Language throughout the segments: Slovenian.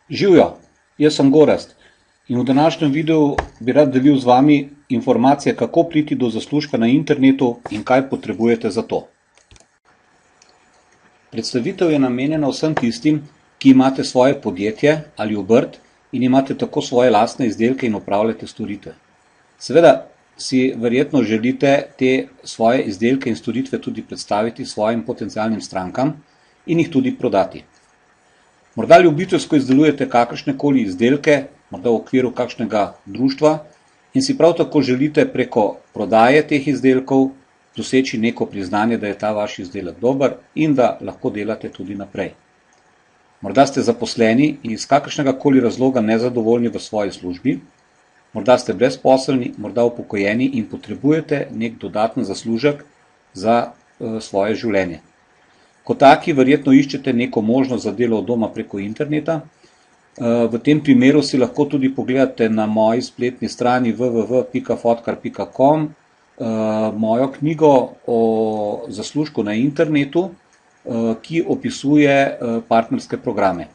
Živjo, jaz sem Gorazd in v današnjem videu bi rad delil z vami informacije, kako priti do zaslužka na internetu in kaj potrebujete za to. Predstavitev je namenjena vsem tistim, ki imate svoje podjetje ali obrt in imate tako svoje lastne izdelke in opravljate storitve. Seveda si verjetno želite te svoje izdelke in storitve tudi predstaviti svojim potencialnim strankam in jih tudi prodati. Morda ljubiteljsko izdelujete kakršnekoli izdelke, morda v okviru kakšnega društva in si prav tako želite preko prodaje teh izdelkov doseči neko priznanje, da je ta vaš izdelek dober in da lahko delate tudi naprej. Morda ste zaposleni in iz kakršnega koli razloga nezadovoljni v svoji službi, morda ste brezposelni, morda upokojeni in potrebujete nek dodaten zaslužek za svoje življenje. Kot taki verjetno iščete neko možnost za delo od doma preko interneta. V tem primeru si lahko tudi pogledate na moji spletni strani www.fotkar.com mojo knjigo o zaslužku na internetu, ki opisuje partnerske programe.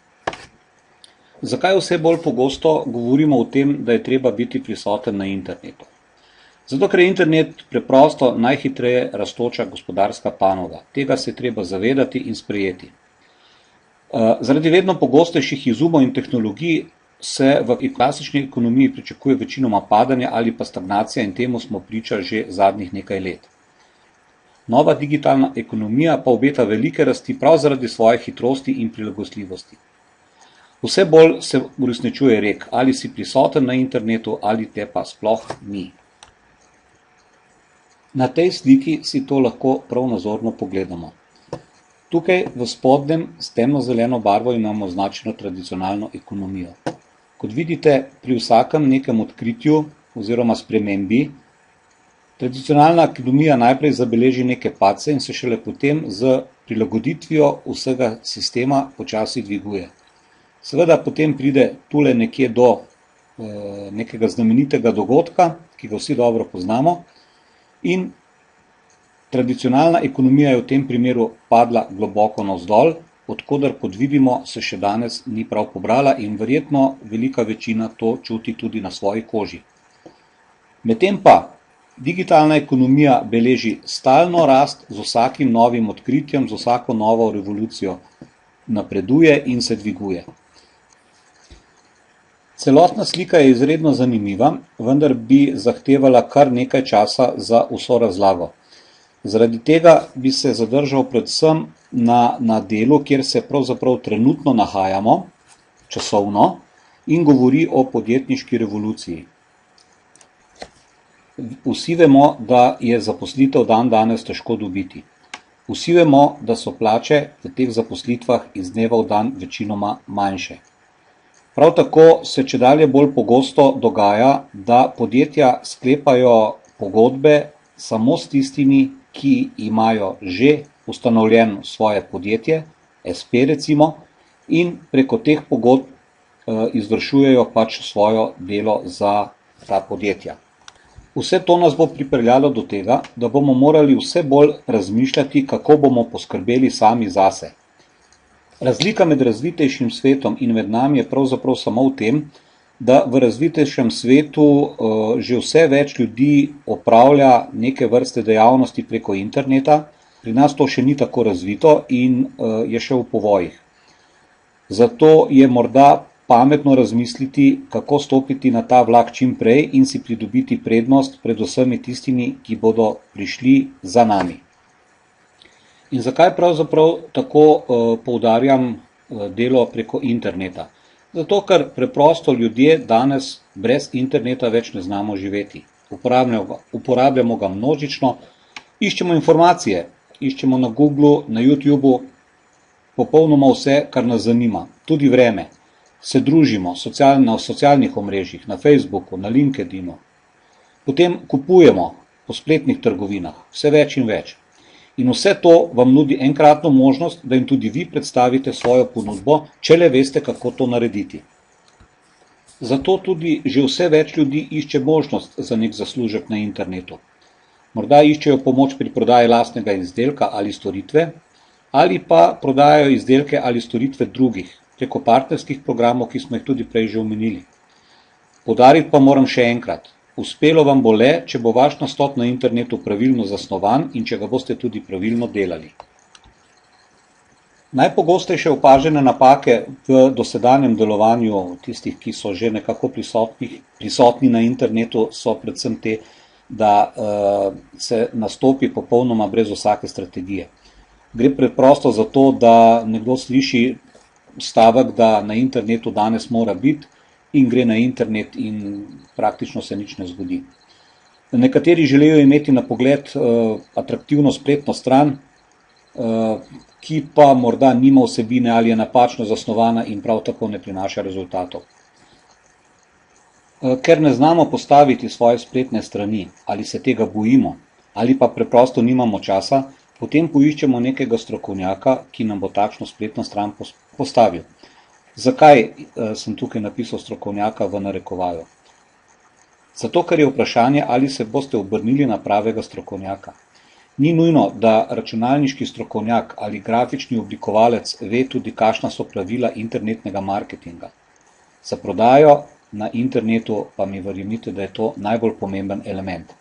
Zakaj vse bolj pogosto govorimo o tem, da je treba biti prisoten na internetu? Zato, ker je internet preprosto najhitreje rastoča gospodarska panoga. Tega se je treba zavedati in sprejeti. Zaradi vedno pogostejših izumov in tehnologij se v klasični ekonomiji pričakuje večinoma padanje ali pa stagnacija in temu smo priča že zadnjih nekaj let. Nova digitalna ekonomija pa obeta velike rasti prav zaradi svoje hitrosti in prilagodljivosti. Vse bolj se uresničuje rek, ali si prisoten na internetu ali te pa sploh ni. Na tej sliki si to lahko prav nazorno pogledamo. Tukaj v spodnjem s temno-zeleno barvo imamo označeno tradicionalno ekonomijo. Kot vidite, pri vsakem nekem odkritju oziroma spremembi, tradicionalna ekonomija najprej zabeleži neke padce in se šele potem z prilagoditvijo vsega sistema počasi dviguje. Seveda potem pride tule nekje do nekega znamenitega dogodka, ki ga vsi dobro poznamo, in tradicionalna ekonomija je v tem primeru padla globoko navzdol, od koder, kot vidimo, se še danes ni prav pobrala in verjetno velika večina to čuti tudi na svoji koži. Medtem pa digitalna ekonomija beleži stalno rast z vsakim novim odkritjem, z vsako novo revolucijo napreduje in se dviguje. Celotna slika je izredno zanimiva, vendar bi zahtevala kar nekaj časa za vso razlago. Zaradi tega bi se zadržal predvsem na delu, kjer se pravzaprav trenutno nahajamo, časovno, in govori o podjetniški revoluciji. Vsi vemo, da je zaposlitev danes težko dobiti. Vsi vemo, da so plače v teh zaposlitvah iz dneva v dan večinoma manjše. Prav tako se čedalje bolj pogosto dogaja, da podjetja sklepajo pogodbe samo s tistimi, ki imajo že ustanovljeno svoje podjetje, SP recimo, in preko teh pogodb izvršujejo pač svoje delo za ta podjetja. Vse to nas bo pripeljalo do tega, da bomo morali vse bolj razmišljati, kako bomo poskrbeli sami zase. Razlika med razvitejšim svetom in med nami je pravzaprav samo v tem, da v razvitejšem svetu že vse več ljudi opravlja neke vrste dejavnosti preko interneta, pri nas to še ni tako razvito in je še v povojih. Zato je morda pametno razmisliti, kako stopiti na ta vlak čim prej in si pridobiti prednost pred vsemi tistimi, ki bodo prišli za nami. In zakaj pravzaprav tako poudarjam delo preko interneta? Zato, ker preprosto ljudje danes brez interneta več ne znamo živeti. Uporabljamo ga množično, iščemo informacije, iščemo na Googlu, na YouTubeu, popolnoma vse, kar nas zanima, tudi vreme. Se družimo na socialnih omrežjih, na Facebooku, na LinkedInu. Potem kupujemo po spletnih trgovinah, vse več in več. In vse to vam nudi enkratno možnost, da jim tudi vi predstavite svojo ponudbo, če le veste, kako to narediti. Zato tudi že vse več ljudi išče možnost za nek zaslužek na internetu. Morda iščejo pomoč pri prodaji lastnega izdelka ali storitve, ali pa prodajajo izdelke ali storitve drugih, preko partnerskih programov, ki smo jih tudi prej že omenili. Poudariti pa moram še enkrat, uspelo vam bo le, če bo vaš nastop na internetu pravilno zasnovan in če ga boste tudi pravilno delali. Najpogostejše opažene napake v dosedanjem delovanju tistih, ki so že nekako prisotni na internetu, so predvsem te, da se nastopi popolnoma brez vsake strategije. Gre preprosto za to, da nekdo sliši stavek, da na internetu danes mora biti in gre na internet in praktično se nič ne zgodi. Nekateri želijo imeti na pogled atraktivno spletno stran, ki pa morda nima vsebine ali je napačno zasnovana in prav tako ne prinaša rezultatov. Ker ne znamo postaviti svoje spletne strani, ali se tega bojimo, ali pa preprosto nimamo časa, potem poiščemo nekega strokovnjaka, ki nam bo takšno spletno stran postavil. Zakaj sem tukaj napisal strokovnjaka v narekovaju? Zato, ker je vprašanje, ali se boste obrnili na pravega strokovnjaka. Ni nujno, da računalniški strokovnjak ali grafični oblikovalec ve tudi, kakšna so pravila internetnega marketinga. Za prodajo na internetu pa mi verjemite, da je to najbolj pomemben element.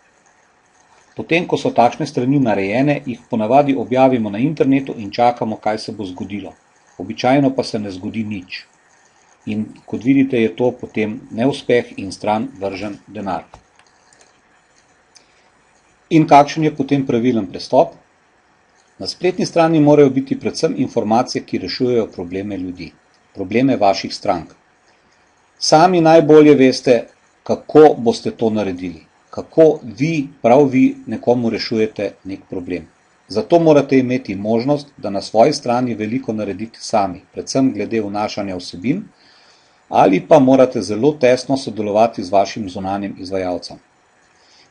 Potem, ko so takšne strani narejene, jih ponavadi objavimo na internetu in čakamo, kaj se bo zgodilo. Običajno pa se ne zgodi nič. In kot vidite, je to potem neuspeh in stran vržen denar. In kakšen je potem pravilen pristop? Na spletni strani morajo biti predvsem informacije, ki rešujejo probleme ljudi, probleme vaših strank. Sami najbolje veste, kako boste to naredili, kako vi, prav vi, nekomu rešujete nek problem. Zato morate imeti možnost, da na svoji strani veliko naredite sami, predvsem glede vnašanja vsebin, ali pa morate zelo tesno sodelovati z vašim zunanjim izvajalcem.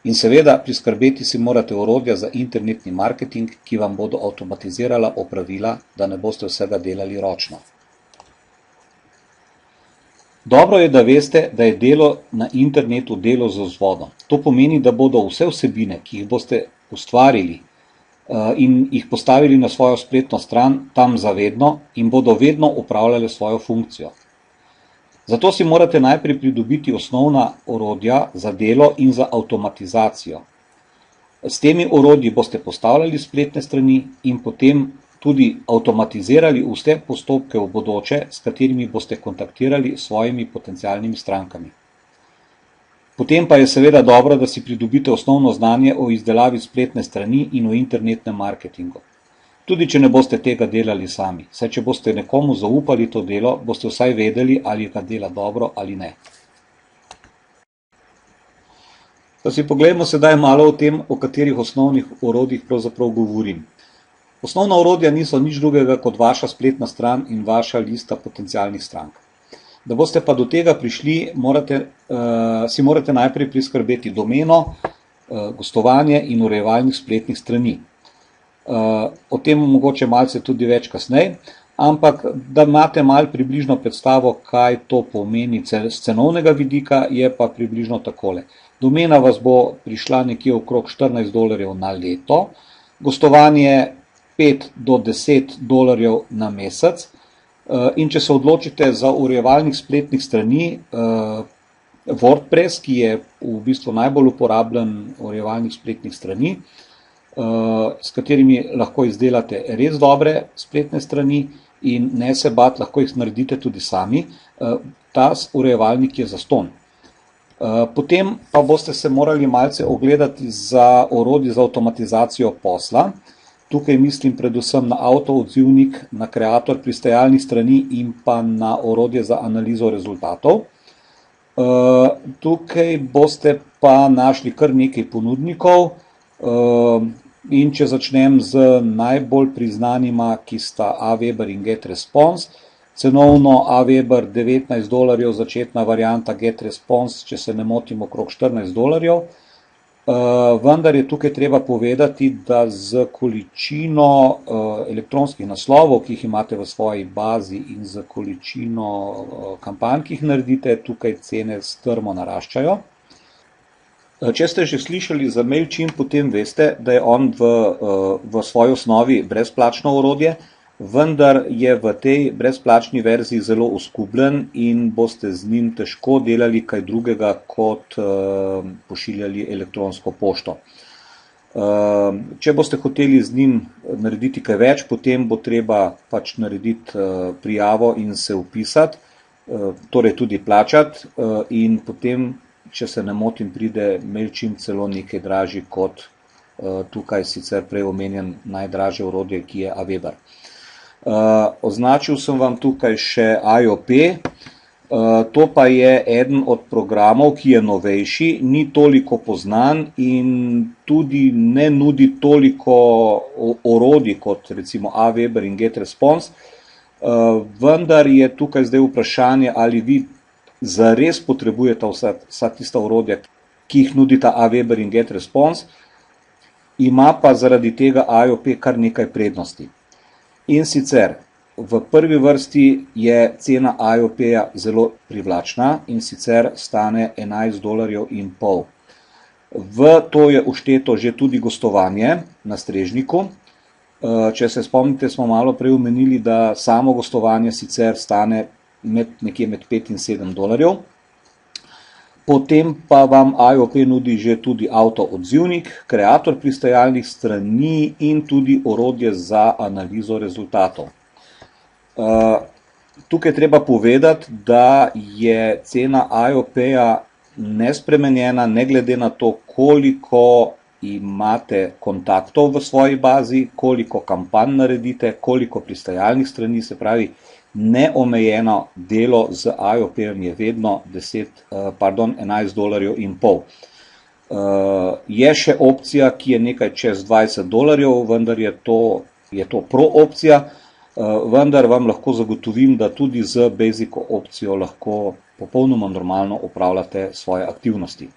In seveda priskrbeti si morate orodja za internetni marketing, ki vam bodo avtomatizirala opravila, da ne boste vsega delali ročno. Dobro je, da veste, da je delo na internetu delo z vzvodom. To pomeni, da bodo vse vsebine, ki jih boste ustvarili in jih postavili na svojo spletno stran, tam zavedno in bodo vedno upravljale svojo funkcijo. Zato si morate najprej pridobiti osnovna orodja za delo in za avtomatizacijo. S temi orodji boste postavljali spletne strani in potem tudi avtomatizirali vse postopke v bodoče, s katerimi boste kontaktirali s svojimi potencialnimi strankami. Potem pa je seveda dobro, da si pridobite osnovno znanje o izdelavi spletne strani in o internetnem marketingu. Tudi če ne boste tega delali sami, saj če boste nekomu zaupali to delo, boste vsaj vedeli, ali ga dela dobro ali ne. Pa si poglejmo sedaj malo o tem, o katerih osnovnih orodjih pravzaprav govorim. Osnovna orodja niso nič drugega kot vaša spletna stran in vaša lista potencialnih strank. Da boste pa do tega prišli, si morate najprej priskrbeti domeno, gostovanje in urejevalnih spletnih strani. O tem mogoče malce tudi več kasneje, ampak da imate malo približno predstavo, kaj to pomeni z cenovnega vidika, je pa približno takole. Domena vas bo prišla nekje okrog $14 na leto, gostovanje $5 do $10 na mesec, in če se odločite za urejevalnih spletnih strani, WordPress, ki je v bistvu najbolj uporabljen urejevalnih spletnih strani, s katerimi lahko izdelate res dobre spletne strani in ne se bati, lahko jih naredite tudi sami, ta urejevalnik je zastonj. Potem pa boste se morali malce ogledati za orodje za avtomatizacijo posla. Tukaj mislim predvsem na avtoodzivnik, na kreator pristajalnih strani in pa na orodje za analizo rezultatov. Tukaj boste pa našli kar nekaj ponudnikov in če začnem z najbolj priznanima, ki sta Aweber in GetResponse. Cenovno Aweber $19, začetna varianta GetResponse, če se ne motim, okrog $14. Vendar je tukaj treba povedati, da z količino elektronskih naslovov, ki jih imate v svoji bazi in z količino kampanj, ki jih naredite, tukaj cene strmo naraščajo. Če ste že slišali za MailChimp, potem veste, da je on v svoji osnovi brezplačno orodje, vendar je v tej brezplačni verziji zelo oskubljen in boste z njim težko delali kaj drugega kot pošiljali elektronsko pošto. Če boste hoteli z njim narediti kaj več, potem bo treba pač narediti prijavo in se vpisati, torej tudi plačati, in potem, če se ne motim, pride MailChimp celo nekaj dražji kot tukaj sicer prej omenjen najdražje orodje, ki je Aweber. Označil sem vam tukaj še IOP. To pa je eden od programov, ki je novejši, ni toliko poznan in tudi ne nudi toliko orodij kot recimo Aweber in GetResponse, vendar je tukaj zdaj vprašanje, ali vi zares potrebujete vsa tista orodja, ki jih nudita Aweber in GetResponse, ima pa zaradi tega IOP kar nekaj prednosti. In sicer, v prvi vrsti je cena IOP-ja zelo privlačna in sicer stane $11,50. V to je všteto že tudi gostovanje na strežniku. Če se spomnite, smo malo prej omenili, da samo gostovanje sicer stane nekje med $5 in $7. Potem pa vam IOP nudi že tudi avto-odzivnik, kreator pristajalnih strani in tudi orodje za analizo rezultatov. Tukaj treba povedati, da je cena IOP-ja nespremenjena, ne glede na to, koliko imate kontaktov v svoji bazi, koliko kampanj naredite, koliko pristajalnih strani, se pravi, neomejeno delo z IOP-jem je vedno $11,50. Je še opcija, ki je nekaj čez $20, vendar je to pro opcija, vendar vam lahko zagotovim, da tudi z basic opcijo lahko popolnoma normalno opravljate svoje aktivnosti.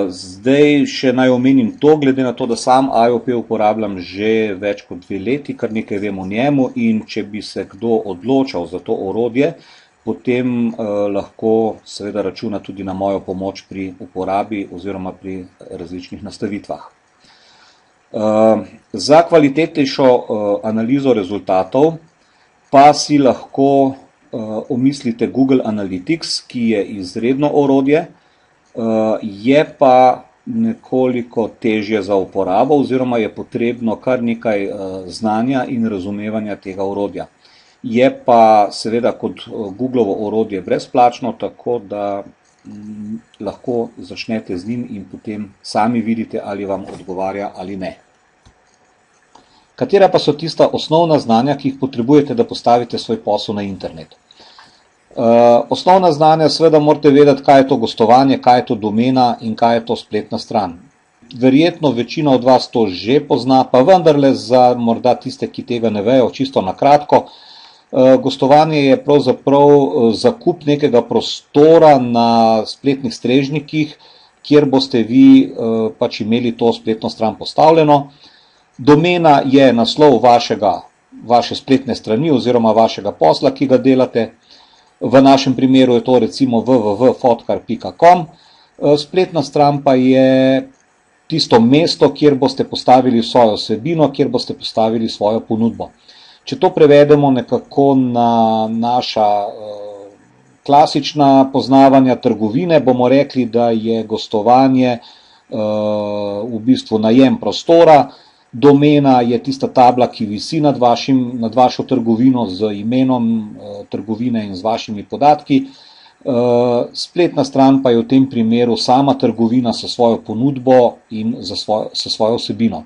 Zdaj še naj omenim to, glede na to, da sam IOP uporabljam že več kot 2 leti, kar nekaj vem o njemu, in če bi se kdo odločal za to orodje, potem lahko seveda računa tudi na mojo pomoč pri uporabi oziroma pri različnih nastavitvah. Za kvalitetnejšo analizo rezultatov pa si lahko omislite Google Analytics, ki je izredno orodje, je pa nekoliko težje za uporabo oziroma je potrebno kar nekaj znanja in razumevanja tega orodja. Je pa seveda kot Googlovo orodje brezplačno, tako da lahko začnete z njim in potem sami vidite, ali vam odgovarja ali ne. Katera pa so tista osnovna znanja, ki jih potrebujete, da postavite svoj posel na internet? Osnovna znanja, seveda morate vedeti, kaj je to gostovanje, kaj je to domena in kaj je to spletna stran. Verjetno večina od vas to že pozna, pa vendarle za morda tiste, ki tega ne vejo, čisto na kratko. Gostovanje je pravzaprav zakup nekega prostora na spletnih strežnikih, kjer boste vi pač imeli to spletno stran postavljeno. Domena je naslov vaše spletne strani oziroma vašega posla, ki ga delate. V našem primeru je to recimo www.fotkar.com. Spletna stran pa je tisto mesto, kjer boste postavili svojo vsebino, kjer boste postavili svojo ponudbo. Če to prevedemo nekako na naša klasična poznavanja trgovine, bomo rekli, da je gostovanje v bistvu najem prostora, domena je tista tabla, ki visi nad vašo trgovino z imenom trgovine in z vašimi podatki. Spletna stran pa je v tem primeru sama trgovina s svojo ponudbo in s svojo vsebino.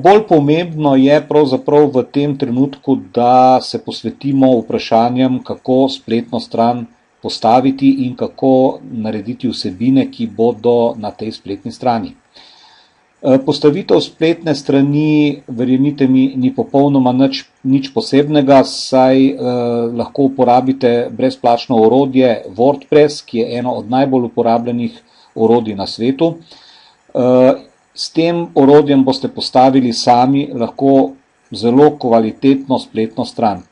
Bolj pomembno je pravzaprav v tem trenutku, da se posvetimo vprašanjem, kako spletno stran postaviti in kako narediti vsebine, ki bodo na tej spletni strani. Postavitev spletne strani, verjemite mi, ni popolnoma nič posebnega, saj lahko uporabite brezplačno orodje WordPress, ki je eno od najbolj uporabljenih orodij na svetu. S tem orodjem boste postavili sami lahko zelo kvalitetno spletno stran.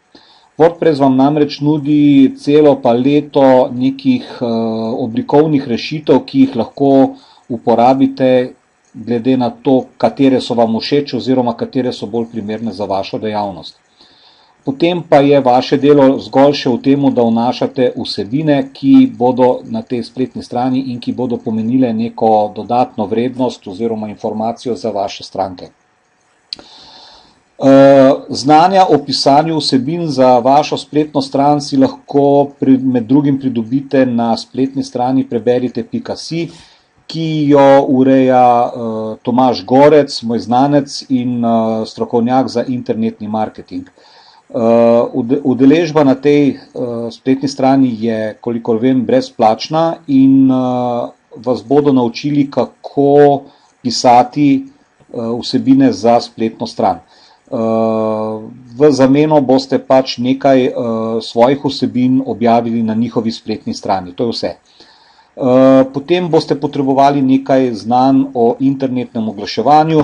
WordPress vam namreč nudi celo paleto nekih oblikovnih rešitev, ki jih lahko uporabite glede na to, katere so vam všeč oziroma katere so bolj primerne za vašo dejavnost. Potem pa je vaše delo zgolj še v tem, da vnašate vsebine, ki bodo na tej spletni strani in ki bodo pomenile neko dodatno vrednost oziroma informacijo za vaše stranke. Znanja o pisanju vsebin za vašo spletno stran si lahko med drugim pridobite na spletni strani preberite.si, ki jo ureja Tomaž Gorec, moj znanec in strokovnjak za internetni marketing. Udeležba na tej spletni strani je, kolikor vem, brezplačna in vas bodo naučili, kako pisati vsebine za spletno stran. V zameno boste pač nekaj svojih vsebin objavili na njihovi spletni strani. To je vse. Potem boste potrebovali nekaj znanj o internetnem oglaševanju.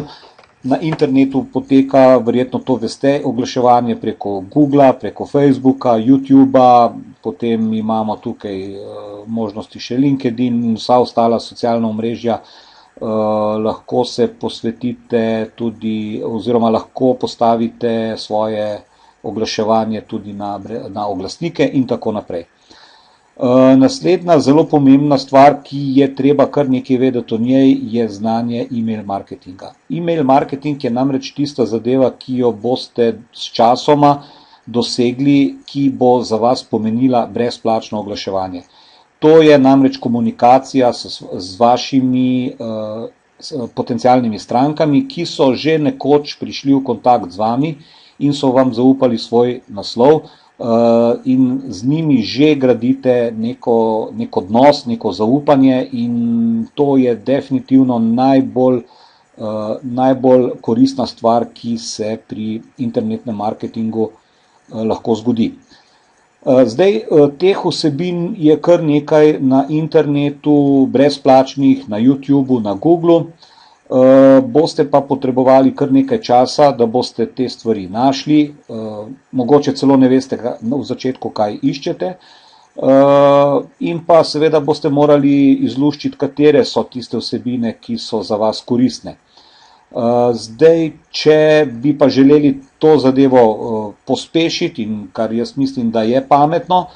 Na internetu poteka, verjetno to veste, oglaševanje preko Googla, preko Facebooka, YouTubea, potem imamo tukaj možnosti še LinkedIn in vsa ostala socialna omrežja. Lahko se posvetite tudi oziroma lahko postavite svoje oglaševanje tudi na oglasnike in tako naprej. Naslednja zelo pomembna stvar, ki je treba kar nekaj vedeti o njej, je znanje e-mail marketinga. E-mail marketing je namreč tista zadeva, ki jo boste s časoma dosegli, ki bo za vas pomenila brezplačno oglaševanje. To je namreč komunikacija z vašimi potencialnimi strankami, ki so že nekoč prišli v kontakt z vami in so vam zaupali svoj naslov. In z njimi že gradite nek odnos, neko zaupanje in to je definitivno najbolj koristna stvar, ki se pri internetnem marketingu lahko zgodi. Zdaj, teh vsebin je kar nekaj na internetu, brezplačnih, na YouTubeu, na Googlu. Boste pa potrebovali kar nekaj časa, da boste te stvari našli, mogoče celo ne veste v začetku, kaj iščete, in pa seveda boste morali izluščiti, katere so tiste vsebine, ki so za vas koristne. Zdaj, če bi pa želeli to zadevo pospešiti, in kar jaz mislim, da je pametno,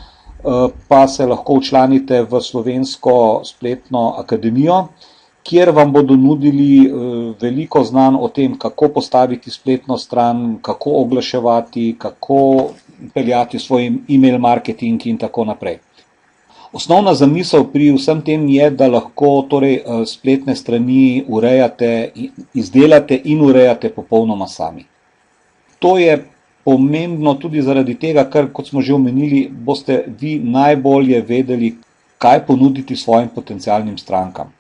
pa se lahko včlanite v Slovensko spletno akademijo, kjer vam bodo nudili veliko znanj o tem, kako postaviti spletno stran, kako oglaševati, kako peljati svoj e-mail marketing in tako naprej. Osnovna zamisel pri vsem tem je, da lahko torej spletne strani urejate, izdelate in urejate popolnoma sami. To je pomembno tudi zaradi tega, ker, kot smo že omenili, boste vi najbolje vedeli, kaj ponuditi svojim potencialnim strankam.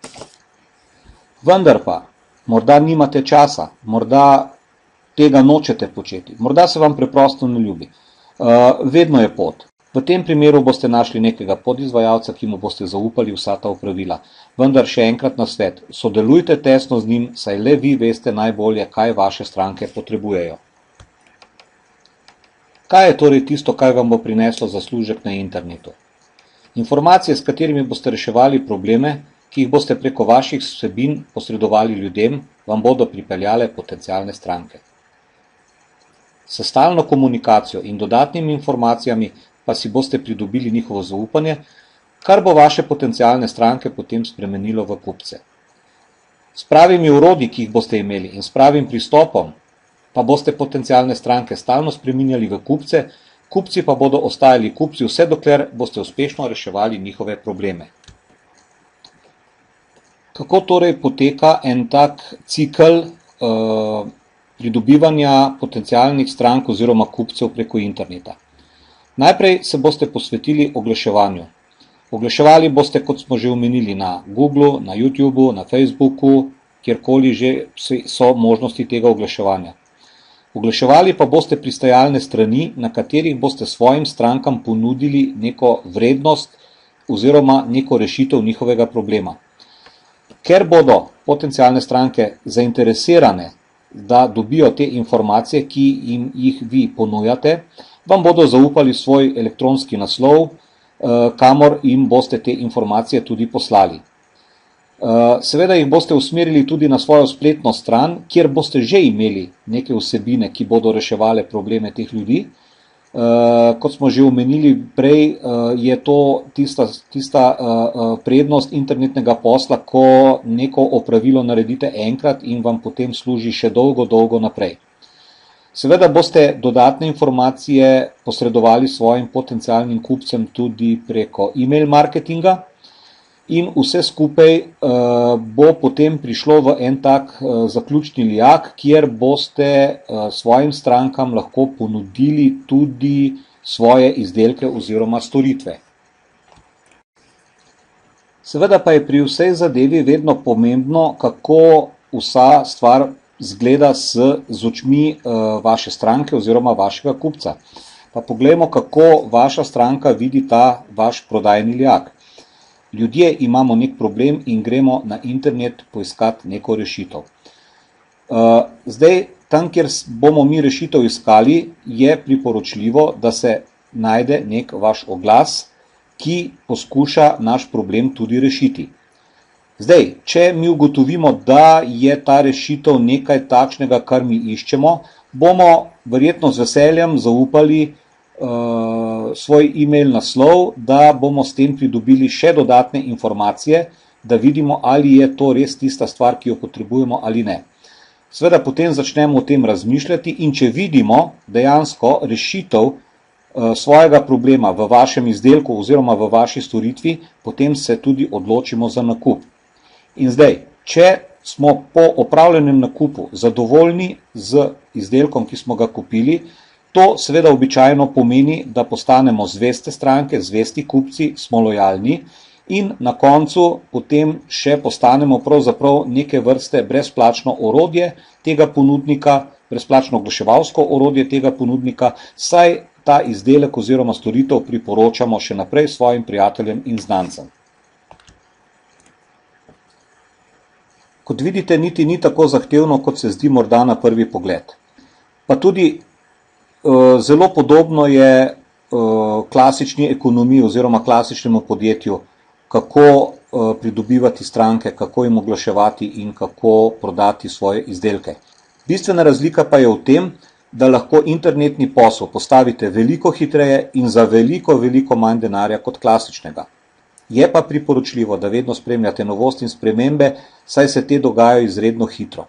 Vendar pa, morda nimate časa, morda tega nočete početi, morda se vam preprosto ne ljubi. Vedno je pot. V tem primeru boste našli nekega podizvajalca, ki mu boste zaupali vsa ta opravila. Vendar še enkrat nasvet, sodelujte tesno z njim, saj le vi veste najbolje, kaj vaše stranke potrebujejo. Kaj je torej tisto, kar vam bo prineslo zaslužek na internetu? Informacije, s katerimi boste reševali probleme, ki jih boste preko vaših vsebin posredovali ljudem, vam bodo pripeljale potencialne stranke. S stalno komunikacijo in dodatnimi informacijami pa si boste pridobili njihovo zaupanje, kar bo vaše potencialne stranke potem spremenilo v kupce. S pravimi orodji, ki jih boste imeli, in s pravim pristopom, pa boste potencialne stranke stalno spreminjali v kupce, kupci pa bodo ostajali kupci vse dokler boste uspešno reševali njihove probleme. Kako torej poteka en tak cikel pridobivanja potencialnih strank oziroma kupcev preko interneta? Najprej se boste posvetili oglaševanju. Oglaševali boste, kot smo že omenili, na Googlu, na YouTubeu, na Facebooku, kjerkoli že so možnosti tega oglaševanja. Oglaševali pa boste pristajalne strani, na katerih boste svojim strankam ponudili neko vrednost oziroma neko rešitev njihovega problema. Ker bodo potencialne stranke zainteresirane, da dobijo te informacije, ki jim jih vi ponujate, vam bodo zaupali svoj elektronski naslov, kamor jim boste te informacije tudi poslali. Seveda jih boste usmerili tudi na svojo spletno stran, kjer boste že imeli neke vsebine, ki bodo reševale probleme teh ljudi. Kot smo že omenili prej, je to tista prednost internetnega posla, ko neko opravilo naredite enkrat in vam potem služi še dolgo naprej. Seveda boste dodatne informacije posredovali svojim potencialnim kupcem tudi preko e-mail marketinga in vse skupaj bo potem prišlo v en tak zaključni lijak, kjer boste svojim strankam lahko ponudili tudi svoje izdelke oziroma storitve. Seveda pa je pri vsej zadevi vedno pomembno, kako vsa stvar zgleda z očmi vaše stranke oziroma vašega kupca. Pa poglejmo, kako vaša stranka vidi ta vaš prodajni lijak. Ljudje imamo nek problem in gremo na internet poiskati neko rešitev. Zdaj, tam, kjer bomo mi rešitev iskali, je priporočljivo, da se najde nek vaš oglas, ki poskuša naš problem tudi rešiti. Zdaj, če mi ugotovimo, da je ta rešitev nekaj takšnega, kar mi iščemo, bomo verjetno z veseljem zaupali svoj e-mail naslov, da bomo s tem pridobili še dodatne informacije, da vidimo, ali je to res tista stvar, ki jo potrebujemo ali ne. Seveda potem začnemo o tem razmišljati in če vidimo dejansko rešitev svojega problema v vašem izdelku oziroma v vaši storitvi, potem se tudi odločimo za nakup. In zdaj, če smo po opravljenem nakupu zadovoljni z izdelkom, ki smo ga kupili, to seveda običajno pomeni, da postanemo zveste stranke, zvesti kupci, smo lojalni in na koncu potem še postanemo pravzaprav neke vrste brezplačno orodje tega ponudnika, brezplačno oglaševalsko orodje tega ponudnika, saj ta izdelek oziroma storitev priporočamo še naprej svojim prijateljem in znancem. Kot vidite, niti ni tako zahtevno, kot se zdi morda na prvi pogled. Pa tudi zelo podobno je klasični ekonomiji oziroma klasičnemu podjetju, kako pridobivati stranke, kako jim oglaševati in kako prodati svoje izdelke. Bistvena razlika pa je v tem, da lahko internetni posel postavite veliko hitreje in za veliko manj denarja kot klasičnega. Je pa priporočljivo, da vedno spremljate novosti in spremembe, saj se te dogajajo izredno hitro.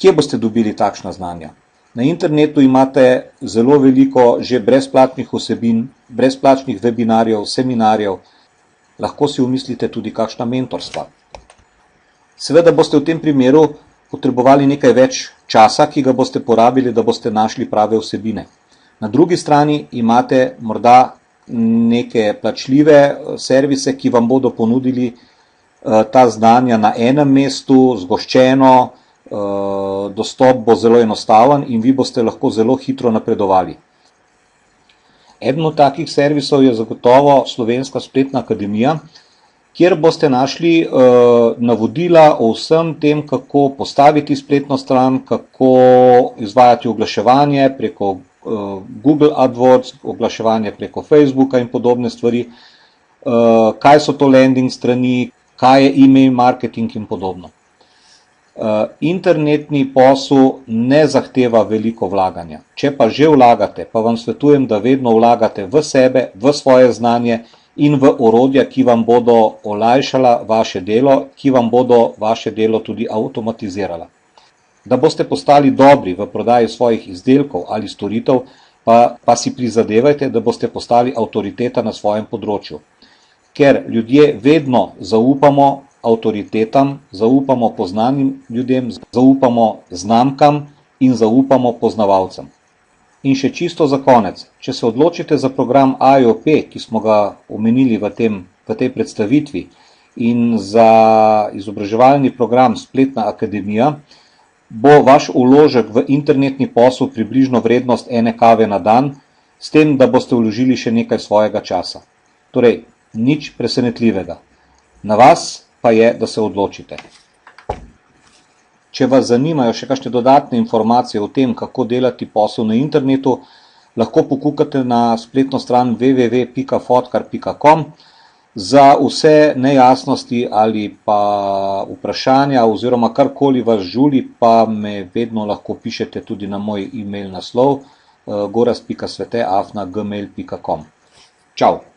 Kje boste dobili takšna znanja? Na internetu imate zelo veliko že brezplačnih vsebin, brezplačnih webinarjev, seminarjev, lahko si umislite tudi kakšna mentorstva. Seveda boste v tem primeru potrebovali nekaj več časa, ki ga boste porabili, da boste našli prave vsebine. Na drugi strani imate morda neke plačljive servise, ki vam bodo ponudili ta znanja na enem mestu, zgoščeno, dostop bo zelo enostaven in vi boste lahko zelo hitro napredovali. Eden od takih servisov je zagotovo Slovenska spletna akademija, kjer boste našli navodila o vsem tem, kako postaviti spletno stran, kako izvajati oglaševanje preko Google AdWords, oglaševanje preko Facebooka in podobne stvari, kaj so to landing strani, kaj je e-mail marketing in podobno. Internetni posel ne zahteva veliko vlaganja. Če pa že vlagate, pa vam svetujem, da vedno vlagate v sebe, v svoje znanje in v orodja, ki vam bodo olajšala vaše delo, ki vam bodo vaše delo tudi avtomatizirala. Da boste postali dobri v prodaji svojih izdelkov ali storitev, pa si prizadevajte, da boste postali avtoriteta na svojem področju. Ker ljudje vedno zaupamo avtoritetam, zaupamo poznanim ljudem, zaupamo znamkam in zaupamo poznavalcem. In še čisto za konec, če se odločite za program AIOP, ki smo ga omenili v tej predstavitvi, in za izobraževalni program Spletna akademija, bo vaš vložek v internetni posel približno vrednost ene kave na dan, s tem, da boste vložili še nekaj svojega časa. Torej, nič presenetljivega. Na vas pa je, da se odločite. Če vas zanimajo še kakšne dodatne informacije o tem, kako delati posel na internetu, lahko pokukate na spletno stran www.fotkar.com. Za vse nejasnosti ali pa vprašanja oziroma karkoli vas žuli, pa me vedno lahko pišete tudi na moj e-mail naslov gorazd.svete@gmail.com. Čau!